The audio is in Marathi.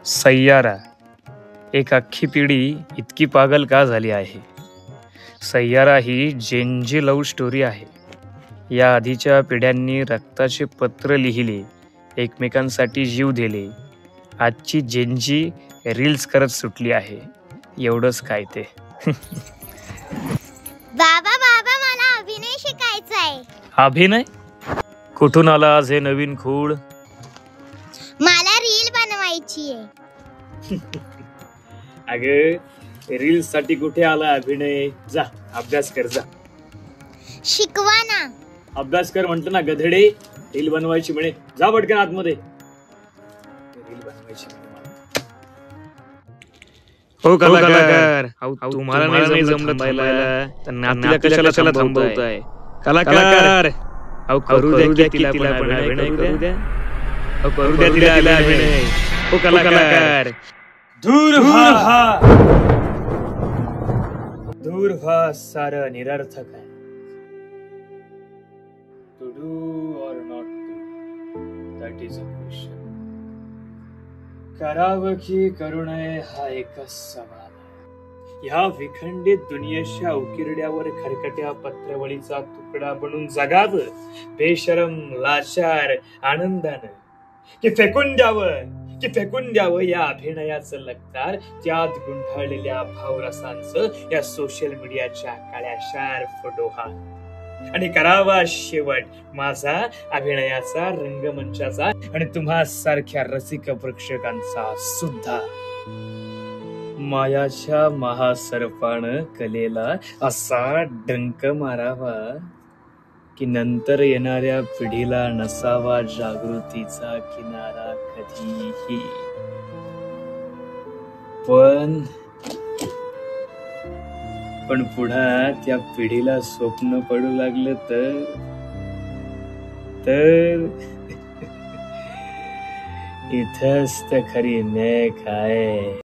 सय्यारा एक अख्खी पिढी इतकी पागल का झाली आहे. सय्यारा ही जेनजी लव्ह स्टोरी आहे. या आधीच्या पिढ्यांनी रक्ताचे पत्र लिहिले, एकमेकांसाठी जीव दिले. आजची जेनजी रील्स करत सुटली आहे. एवढंच काय ते. बाबा बाबा मला अभिनय शिकायचा आहे. अभिनय? कुठून आला आज हे नवीन खूळ? मला रील बनवायची आहे. अगं रील्स साठी कुठे आला अभिनय? जा अभ्यास कर जा. शिकवा ना. अभ्यास कर म्हणतो ना गधडे. रील बनवायची म्हणे, जा पटकन आतमध्ये. रील बनवायची म्हणे. हो कलाकार, तुम्हाला नाही जमलं थांबायला तर नातीला कशाला थांबवताय? कलाकार अहो करू द्या तिला पण अभिनय करू द्या. अहो करू द्या तिला अभिनय. हो कलाकार दूर व्हा सारं निरर्थक आहे. To do or not to, that is a question. करावं की करू नये हा एकच सवाल आहे. ह्या विखंडित दुनियेच्या उकिरड्यावर खरकट्या पत्रवळीचा तुकडा बनून जगावं बेशरम लाचार आनंदानं, की फेकून द्यावं या अभिनयाचं लक्तार, त्यात गुंडाळलेल्या भावरसांचं या सोशल मीडियाच्या काळ्या शार्प डोहात, आणि करावा शेवट माझा अभिनयाचा, रंगमंचाचा आणि तुम्हा सारख्या रसिक प्रेक्षकांचा सुद्धा. मायाच्या महासर्पानं कलेला असा डंक मारावा की नंतर येणाऱ्या पिढीला नसावा जागृतीचा किनारा कधीही. पण पुढे त्या पिढीला स्वप्न पडू लागलं तर इथंच तर खरी मेघ आहे.